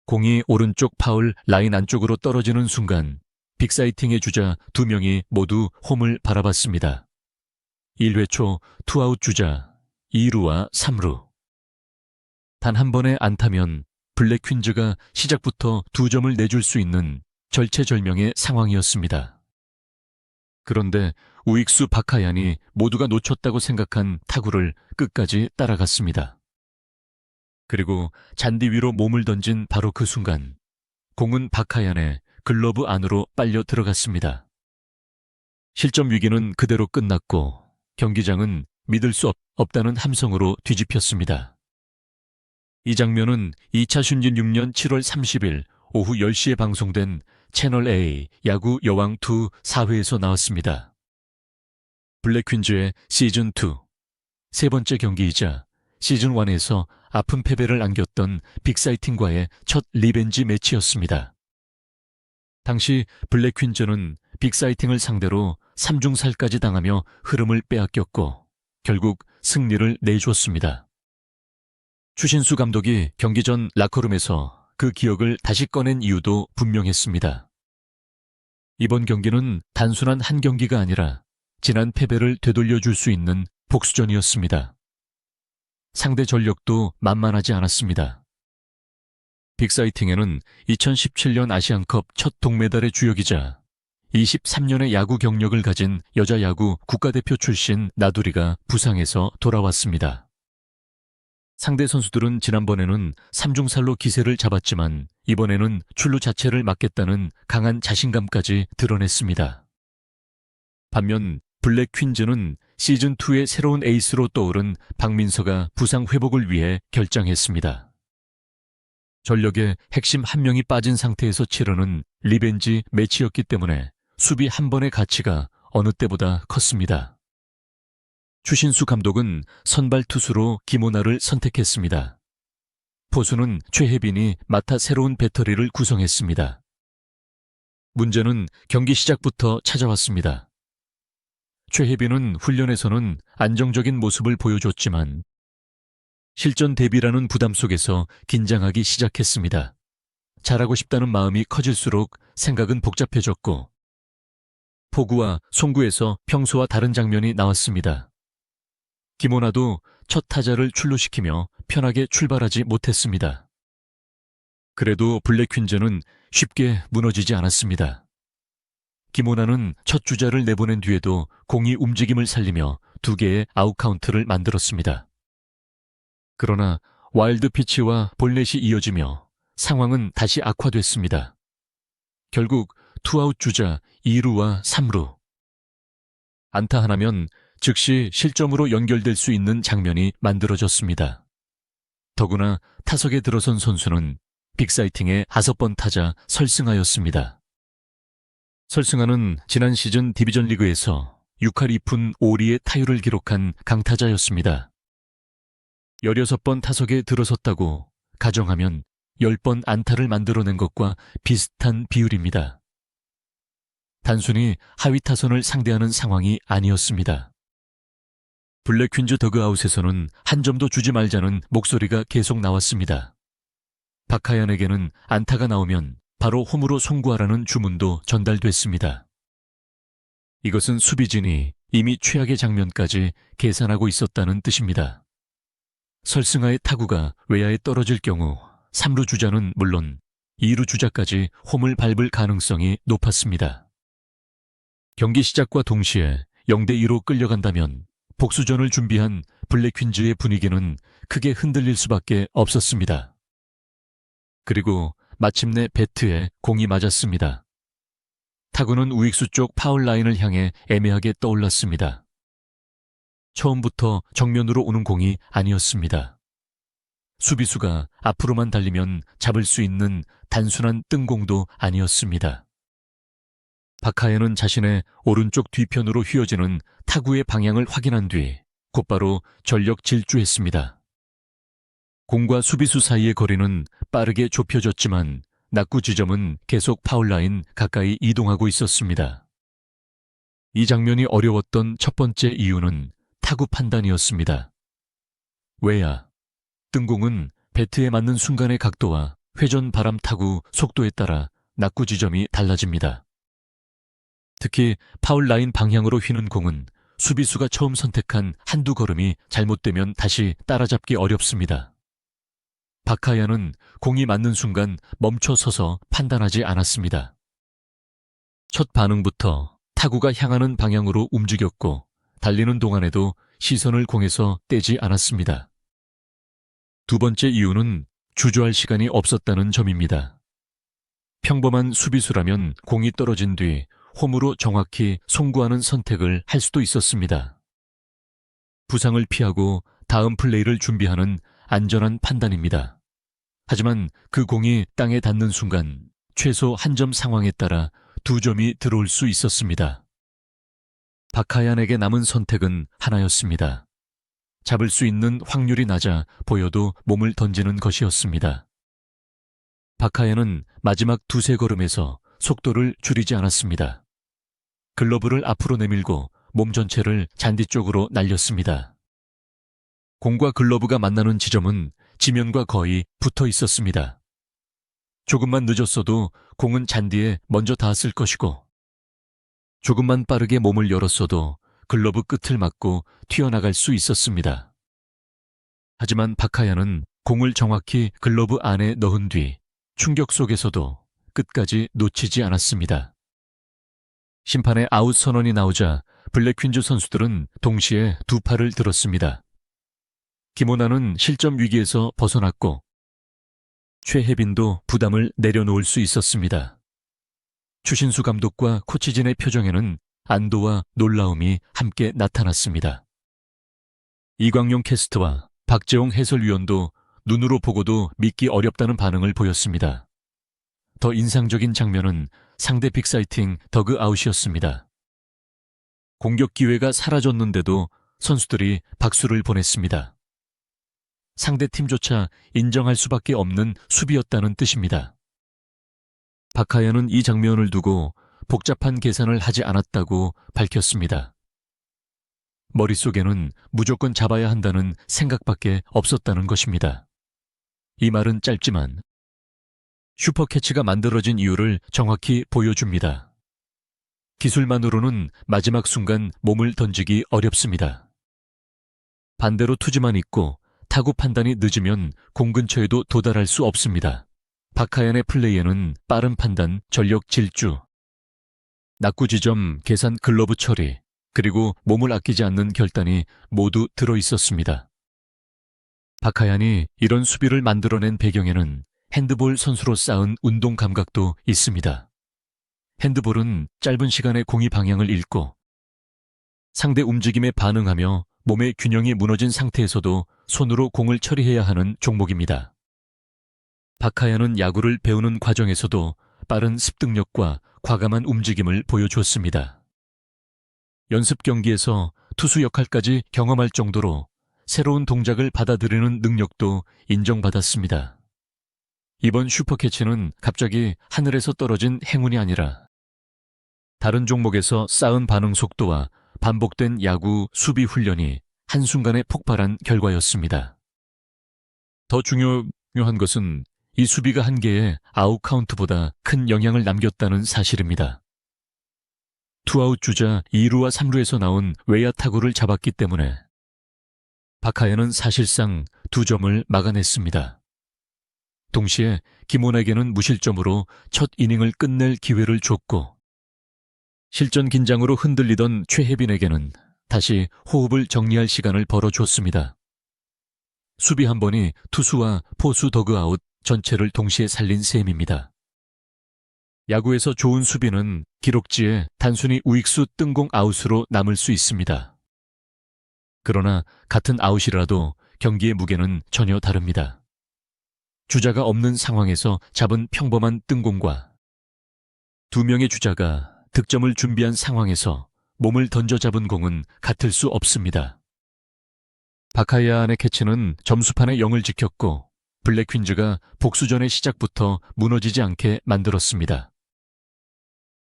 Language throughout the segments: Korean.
공이 오른쪽 파울 라인 안쪽으로 떨어지는 순간 빅사이팅의 주자 2명이 모두 홈을 바라봤습니다. 1회 초 투아웃 주자 2루와 3루. 단 한 번의 안타면 블랙 퀸즈가 시작부터 2점을 내줄 수 있는 절체절명의 상황이었습니다. 그런데 우익수 박하얀이 모두가 놓쳤다고 생각한 타구를 끝까지 따라갔습니다. 그리고 잔디 위로 몸을 던진 바로 그 순간 공은 박하얀의 글러브 안으로 빨려 들어갔습니다. 실점 위기는 그대로 끝났고 경기장은 믿을 수 없다는 함성으로 뒤집혔습니다. 이 장면은 2차 슌진 6년 7월 30일 오후 10시에 방송된 채널A 야구 여왕 2 4회에서 나왔습니다. 블랙 퀸즈의 시즌2, 세 번째 경기이자 시즌1에서 아픈 패배를 안겼던 빅사이팅과의 첫 리벤지 매치였습니다. 당시 블랙 퀸즈는 빅사이팅을 상대로 3중살까지 당하며 흐름을 빼앗겼고 결국 승리를 내주었습니다. 추신수 감독이 경기 전 라커룸에서 그 기억을 다시 꺼낸 이유도 분명했습니다. 이번 경기는 단순한 한 경기가 아니라 지난 패배를 되돌려줄 수 있는 복수전이었습니다. 상대 전력도 만만하지 않았습니다. 빅사이팅에는 2017년 아시안컵 첫 동메달의 주역이자 23년의 야구 경력을 가진 여자 야구 국가대표 출신 나두리가 부상해서 돌아왔습니다. 상대 선수들은 지난번에는 3중살로 기세를 잡았지만 이번에는 출루 자체를 막겠다는 강한 자신감까지 드러냈습니다. 반면 블랙 퀸즈는 시즌2의 새로운 에이스로 떠오른 박민서가 부상 회복을 위해 결장했습니다. 전력의 핵심 한 명이 빠진 상태에서 치르는 리벤지 매치였기 때문에 수비 한 번의 가치가 어느 때보다 컸습니다. 추신수 감독은 선발 투수로 김오나를 선택했습니다. 포수는 최혜빈이 맡아 새로운 배터리를 구성했습니다. 문제는 경기 시작부터 찾아왔습니다. 최혜빈은 훈련에서는 안정적인 모습을 보여줬지만 실전 대비라는 부담 속에서 긴장하기 시작했습니다. 잘하고 싶다는 마음이 커질수록 생각은 복잡해졌고 포구와 송구에서 평소와 다른 장면이 나왔습니다. 김오나도 첫 타자를 출루시키며 편하게 출발하지 못했습니다. 그래도 블랙 퀸즈는 쉽게 무너지지 않았습니다. 김오나는 첫 주자를 내보낸 뒤에도 공이 움직임을 살리며 2개의 아웃카운트를 만들었습니다. 그러나 와일드 피치와 볼넷이 이어지며 상황은 다시 악화됐습니다. 결국 투아웃 주자 2루와 3루. 안타 하나면 즉시 실점으로 연결될 수 있는 장면이 만들어졌습니다. 더구나 타석에 들어선 선수는 빅사이팅의 5번 타자 설승하였습니다. 설승하는 지난 시즌 디비전 리그에서 6할 2푼 5리의 타율을 기록한 강타자였습니다. 16번 타석에 들어섰다고 가정하면 10번 안타를 만들어낸 것과 비슷한 비율입니다. 단순히 하위 타선을 상대하는 상황이 아니었습니다. 블랙 퀸즈 더그아웃에서는 한 점도 주지 말자는 목소리가 계속 나왔습니다. 박하얀에게는 안타가 나오면 바로 홈으로 송구하라는 주문도 전달됐습니다. 이것은 수비진이 이미 최악의 장면까지 계산하고 있었다는 뜻입니다. 설승하의 타구가 외야에 떨어질 경우 3루 주자는 물론 2루 주자까지 홈을 밟을 가능성이 높았습니다. 경기 시작과 동시에 0대2로 끌려간다면 복수전을 준비한 블랙 퀸즈의 분위기는 크게 흔들릴 수밖에 없었습니다. 그리고 마침내 배트에 공이 맞았습니다. 타구는 우익수 쪽 파울 라인을 향해 애매하게 떠올랐습니다. 처음부터 정면으로 오는 공이 아니었습니다. 수비수가 앞으로만 달리면 잡을 수 있는 단순한 뜬공도 아니었습니다. 박하연은 자신의 오른쪽 뒤편으로 휘어지는 타구의 방향을 확인한 뒤 곧바로 전력 질주했습니다. 공과 수비수 사이의 거리는 빠르게 좁혀졌지만 낙구 지점은 계속 파울라인 가까이 이동하고 있었습니다. 이 장면이 어려웠던 첫 번째 이유는 타구 판단이었습니다. 외야, 뜬공은 배트에 맞는 순간의 각도와 회전 바람 타구 속도에 따라 낙구 지점이 달라집니다. 특히 파울 라인 방향으로 휘는 공은 수비수가 처음 선택한 한두 걸음이 잘못되면 다시 따라잡기 어렵습니다. 박하야는 공이 맞는 순간 멈춰 서서 판단하지 않았습니다. 첫 반응부터 타구가 향하는 방향으로 움직였고 달리는 동안에도 시선을 공에서 떼지 않았습니다. 두 번째 이유는 주저할 시간이 없었다는 점입니다. 평범한 수비수라면 공이 떨어진 뒤 홈으로 정확히 송구하는 선택을 할 수도 있었습니다. 부상을 피하고 다음 플레이를 준비하는 안전한 판단입니다. 하지만 그 공이 땅에 닿는 순간 최소 한 점 상황에 따라 두 점이 들어올 수 있었습니다. 박하얀에게 남은 선택은 하나였습니다. 잡을 수 있는 확률이 낮아 보여도 몸을 던지는 것이었습니다. 박하얀은 마지막 두세 걸음에서 속도를 줄이지 않았습니다. 글러브를 앞으로 내밀고 몸 전체를 잔디 쪽으로 날렸습니다. 공과 글러브가 만나는 지점은 지면과 거의 붙어 있었습니다. 조금만 늦었어도 공은 잔디에 먼저 닿았을 것이고, 조금만 빠르게 몸을 열었어도 글러브 끝을 맞고 튀어나갈 수 있었습니다. 하지만 박하얀은 공을 정확히 글러브 안에 넣은 뒤 충격 속에서도 끝까지 놓치지 않았습니다. 심판의 아웃 선언이 나오자 블랙퀸즈 선수들은 동시에 두 팔을 들었습니다. 김오나는 실점 위기에서 벗어났고 최혜빈도 부담을 내려놓을 수 있었습니다. 추신수 감독과 코치진의 표정에는 안도와 놀라움이 함께 나타났습니다. 이광용 캐스트와 박재홍 해설위원도 눈으로 보고도 믿기 어렵다는 반응을 보였습니다. 더 인상적인 장면은 상대 빅사이팅 더그아웃이었습니다. 공격 기회가 사라졌는데도 선수들이 박수를 보냈습니다. 상대 팀조차 인정할 수밖에 없는 수비였다는 뜻입니다. 박하얀은 이 장면을 두고 복잡한 계산을 하지 않았다고 밝혔습니다. 머릿속에는 무조건 잡아야 한다는 생각밖에 없었다는 것입니다. 이 말은 짧지만 슈퍼캐치가 만들어진 이유를 정확히 보여줍니다. 기술만으로는 마지막 순간 몸을 던지기 어렵습니다. 반대로 투지만 있고 타구 판단이 늦으면 공 근처에도 도달할 수 없습니다. 박하얀의 플레이에는 빠른 판단, 전력 질주, 낙구 지점, 계산 글러브 처리, 그리고 몸을 아끼지 않는 결단이 모두 들어있었습니다. 박하얀이 이런 수비를 만들어낸 배경에는 핸드볼 선수로 쌓은 운동 감각도 있습니다. 핸드볼은 짧은 시간에 공이 방향을 잃고 상대 움직임에 반응하며 몸의 균형이 무너진 상태에서도 손으로 공을 처리해야 하는 종목입니다. 박하얀은 야구를 배우는 과정에서도 빠른 습득력과 과감한 움직임을 보여주었습니다. 연습 경기에서 투수 역할까지 경험할 정도로 새로운 동작을 받아들이는 능력도 인정받았습니다. 이번 슈퍼캐치는 갑자기 하늘에서 떨어진 행운이 아니라 다른 종목에서 쌓은 반응 속도와 반복된 야구 수비 훈련이 한순간에 폭발한 결과였습니다. 더 중요한 것은 이 수비가 한 개의 아웃 카운트보다 큰 영향을 남겼다는 사실입니다. 투아웃 주자 2루와 3루에서 나온 외야 타구를 잡았기 때문에 박하얀은 사실상 2점을 막아냈습니다. 동시에 김온에게는 무실점으로 첫 이닝을 끝낼 기회를 줬고 실전 긴장으로 흔들리던 최혜빈에게는 다시 호흡을 정리할 시간을 벌어줬습니다. 수비 한 번이 투수와 포수 더그아웃 전체를 동시에 살린 셈입니다. 야구에서 좋은 수비는 기록지에 단순히 우익수 뜬공 아웃으로 남을 수 있습니다. 그러나 같은 아웃이라도 경기의 무게는 전혀 다릅니다. 주자가 없는 상황에서 잡은 평범한 뜬공과 두 명의 주자가 득점을 준비한 상황에서 몸을 던져 잡은 공은 같을 수 없습니다. 박하얀의 캐치는 점수판에 0을 지켰고 블랙퀸즈가 복수전의 시작부터 무너지지 않게 만들었습니다.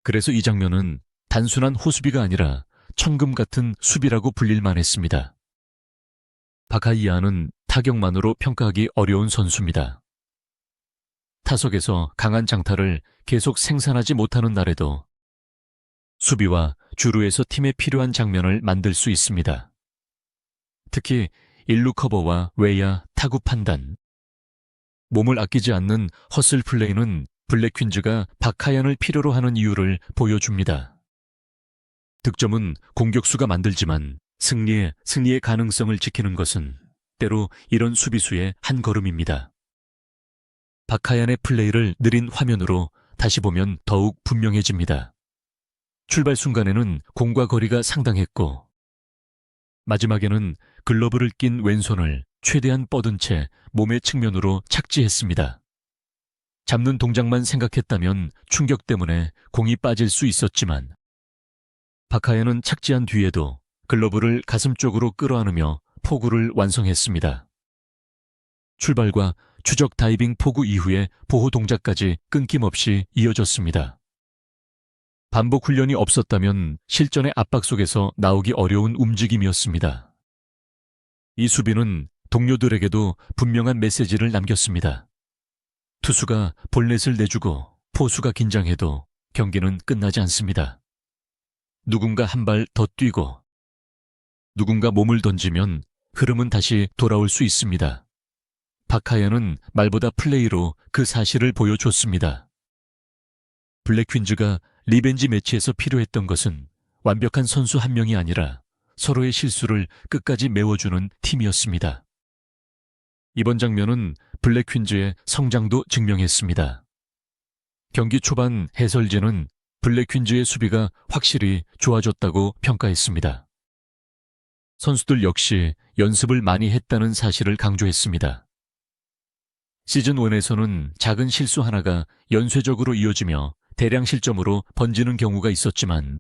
그래서 이 장면은 단순한 호수비가 아니라 천금 같은 수비라고 불릴만 했습니다. 박하얀은 타격만으로 평가하기 어려운 선수입니다. 타석에서 강한 장타를 계속 생산하지 못하는 날에도 수비와 주루에서 팀에 필요한 장면을 만들 수 있습니다. 특히 1루 커버와 외야, 타구 판단, 몸을 아끼지 않는 허슬 플레이는 블랙 퀸즈가 박하얀을 필요로 하는 이유를 보여줍니다. 득점은 공격수가 만들지만 승리의 가능성을 지키는 것은 때로 이런 수비수의 한 걸음입니다. 박하얀의 플레이를 느린 화면으로 다시 보면 더욱 분명해집니다. 출발 순간에는 공과 거리가 상당했고 마지막에는 글러브를 낀 왼손을 최대한 뻗은 채 몸의 측면으로 착지했습니다. 잡는 동작만 생각했다면 충격 때문에 공이 빠질 수 있었지만 박하얀은 착지한 뒤에도 글러브를 가슴 쪽으로 끌어안으며 포구를 완성했습니다. 출발과 추적 다이빙 포구 이후의 보호 동작까지 끊김없이 이어졌습니다. 반복 훈련이 없었다면 실전의 압박 속에서 나오기 어려운 움직임이었습니다. 이 수비는 동료들에게도 분명한 메시지를 남겼습니다. 투수가 볼넷을 내주고 포수가 긴장해도 경기는 끝나지 않습니다. 누군가 한 발 더 뛰고 누군가 몸을 던지면 흐름은 다시 돌아올 수 있습니다. 박하얀은 말보다 플레이로 그 사실을 보여줬습니다. 블랙 퀸즈가 리벤지 매치에서 필요했던 것은 완벽한 선수 한 명이 아니라 서로의 실수를 끝까지 메워주는 팀이었습니다. 이번 장면은 블랙 퀸즈의 성장도 증명했습니다. 경기 초반 해설진은 블랙 퀸즈의 수비가 확실히 좋아졌다고 평가했습니다. 선수들 역시 연습을 많이 했다는 사실을 강조했습니다. 시즌 1에서는 작은 실수 하나가 연쇄적으로 이어지며 대량 실점으로 번지는 경우가 있었지만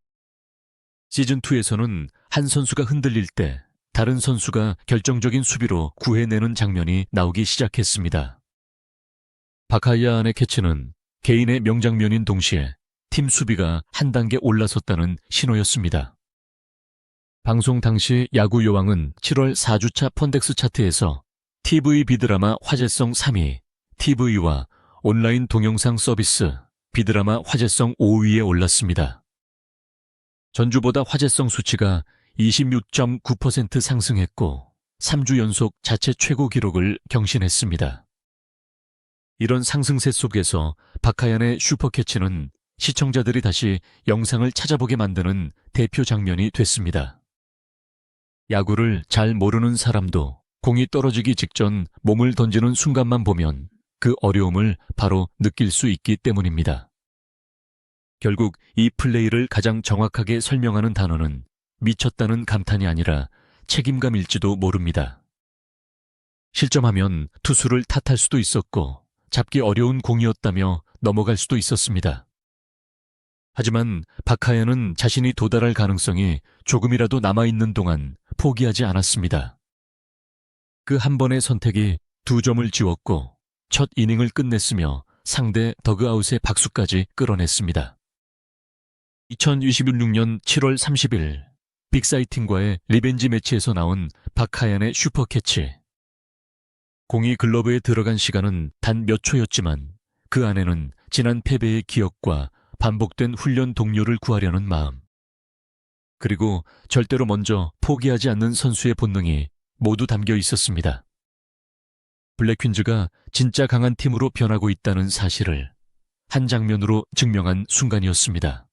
시즌 2에서는 한 선수가 흔들릴 때 다른 선수가 결정적인 수비로 구해내는 장면이 나오기 시작했습니다. 박하얀의 캐치는 개인의 명장면인 동시에 팀 수비가 한 단계 올라섰다는 신호였습니다. 방송 당시 야구 여왕은 7월 4주차 펀덱스 차트에서 TV 비드라마 화제성 3위, TV와 온라인 동영상 서비스 비드라마 화제성 5위에 올랐습니다. 전주보다 화제성 수치가 26.9% 상승했고 3주 연속 자체 최고 기록을 경신했습니다. 이런 상승세 속에서 박하얀의 슈퍼캐치는 시청자들이 다시 영상을 찾아보게 만드는 대표 장면이 됐습니다. 야구를 잘 모르는 사람도 공이 떨어지기 직전 몸을 던지는 순간만 보면 그 어려움을 바로 느낄 수 있기 때문입니다. 결국 이 플레이를 가장 정확하게 설명하는 단어는 미쳤다는 감탄이 아니라 책임감일지도 모릅니다. 실점하면 투수를 탓할 수도 있었고 잡기 어려운 공이었다며 넘어갈 수도 있었습니다. 하지만 박하얀은 자신이 도달할 가능성이 조금이라도 남아있는 동안 포기하지 않았습니다. 그 한 번의 선택이 2점을 지웠고 첫 이닝을 끝냈으며 상대 더그아웃의 박수까지 끌어냈습니다. 2026년 7월 30일 빅사이팅과의 리벤지 매치에서 나온 박하얀의 슈퍼캐치. 공이 글러브에 들어간 시간은 단 몇 초였지만 그 안에는 지난 패배의 기억과 반복된 훈련 동료를 구하려는 마음, 그리고 절대로 먼저 포기하지 않는 선수의 본능이 모두 담겨 있었습니다. 블랙 퀸즈가 진짜 강한 팀으로 변하고 있다는 사실을 한 장면으로 증명한 순간이었습니다.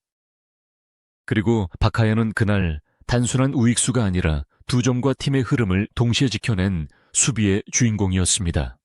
그리고 박하얀은 그날 단순한 우익수가 아니라 2점과 팀의 흐름을 동시에 지켜낸 수비의 주인공이었습니다.